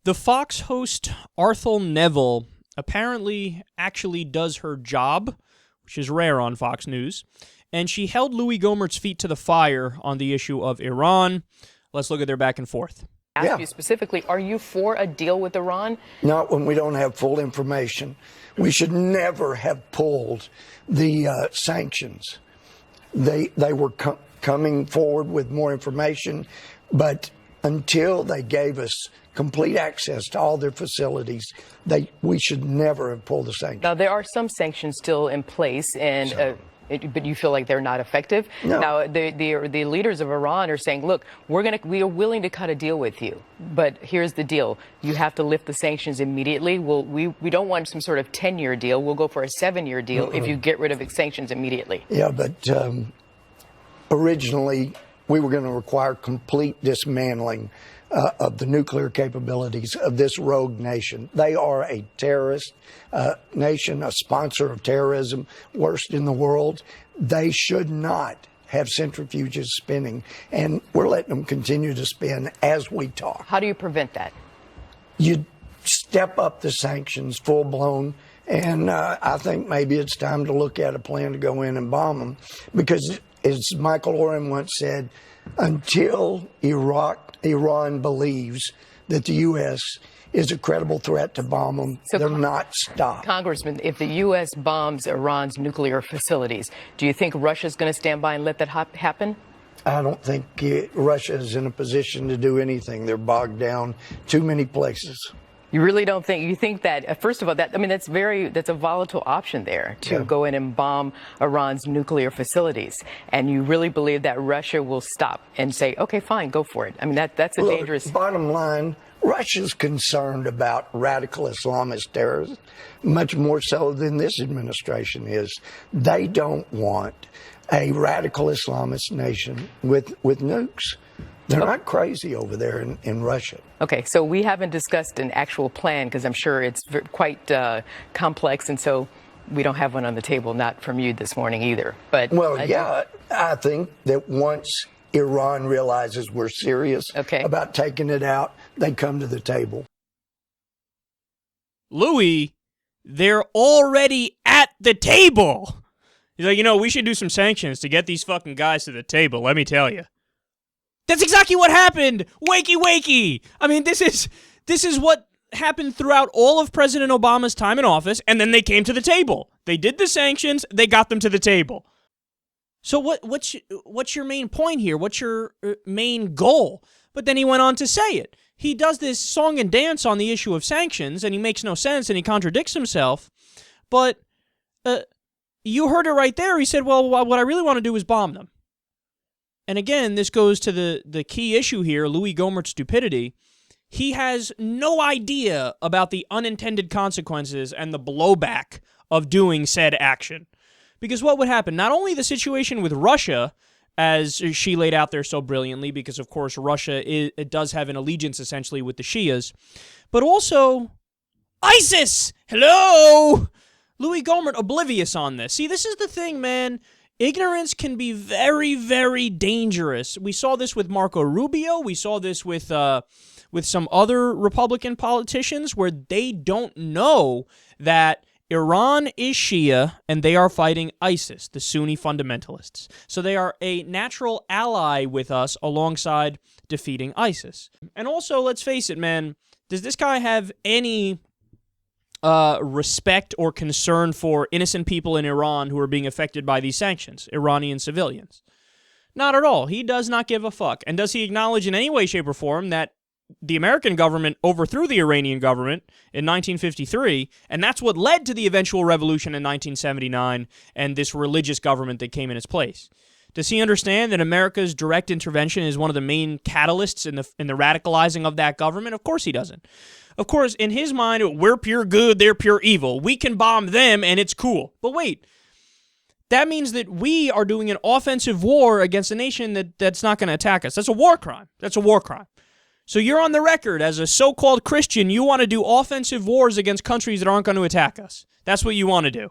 The Fox host Arthel Neville apparently actually does her job, which is rare on Fox News, and she held Louie Gohmert's feet to the fire on the issue of Iran. Let's look at their back and forth. Ask you specifically, are you for a deal with Iran? Not when we don't have full information. We should never have pulled the sanctions. They were coming forward with more information, but until they gave us complete access to all their facilities, we should never have pulled the sanctions. Now, there are some sanctions still in place, and but you feel like they're not effective? No. Now, the leaders of Iran are saying, look, we are willing to cut a deal with you, but here's the deal. You have to lift the sanctions immediately. We don't want some sort of 10-year deal. We'll go for a 7-year deal if you get rid of sanctions immediately. Yeah, but originally we were going to require complete dismantling of the nuclear capabilities of this rogue nation. They are a terrorist nation, a sponsor of terrorism, worst in the world. They should not have centrifuges spinning, and we're letting them continue to spin as we talk. How do you prevent that? You step up the sanctions full-blown, and I think maybe it's time to look at a plan to go in and bomb them, because as Michael Oren once said, until Iran believes that the U.S. is a credible threat to bomb them, they're not stopped. Congressman, if the U.S. bombs Iran's nuclear facilities, do you think Russia's going to stand by and let that happen? I don't think Russia is in a position to do anything. They're bogged down too many places. You really don't think? You think that, first of all, that's a volatile option there to go in and bomb Iran's nuclear facilities. And you really believe that Russia will stop and say, okay, fine, go for it. I mean, that's a dangerous. Bottom line, Russia's concerned about radical Islamist terrorism, much more so than this administration is. They don't want a radical Islamist nation with nukes. They're not crazy over there in Russia. Okay, so we haven't discussed an actual plan because I'm sure it's quite complex, and so we don't have one on the table, not from you this morning either. But I think that once Iran realizes we're serious about taking it out, they come to the table. Louie, they're already at the table. He's like, we should do some sanctions to get these fucking guys to the table, let me tell you. That's exactly what happened. Wakey, wakey. I mean, this is what happened throughout all of President Obama's time in office, and then they came to the table. They did the sanctions. They got them to the table. So what's your main point here? What's your main goal? But then he went on to say it. He does this song and dance on the issue of sanctions, and he makes no sense, and he contradicts himself. But you heard it right there. He said, well, what I really want to do is bomb them. And again, this goes to the key issue here, Louie Gohmert's stupidity. He has no idea about the unintended consequences and the blowback of doing said action. Because what would happen? Not only the situation with Russia, as she laid out there so brilliantly, because of course Russia it does have an allegiance essentially with the Shias, but also ISIS! Hello! Louie Gohmert oblivious on this. See, this is the thing, man. Ignorance can be very, very dangerous. We saw this with Marco Rubio. We saw this with some other Republican politicians where they don't know that Iran is Shia and they are fighting ISIS, the Sunni fundamentalists. So they are a natural ally with us alongside defeating ISIS. And also, let's face it, man, does this guy have any respect or concern for innocent people in Iran who are being affected by these sanctions, Iranian civilians? Not at all. He does not give a fuck. And does he acknowledge in any way, shape, or form that the American government overthrew the Iranian government in 1953, and that's what led to the eventual revolution in 1979 and this religious government that came in its place? Does he understand that America's direct intervention is one of the main catalysts in the radicalizing of that government? Of course he doesn't. Of course, in his mind, we're pure good, they're pure evil. We can bomb them, and it's cool. But wait, that means that we are doing an offensive war against a nation that's not going to attack us. That's a war crime. That's a war crime. So you're on the record as a so-called Christian, you want to do offensive wars against countries that aren't going to attack us. That's what you want to do.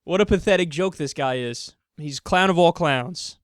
What a pathetic joke this guy is. He's clown of all clowns.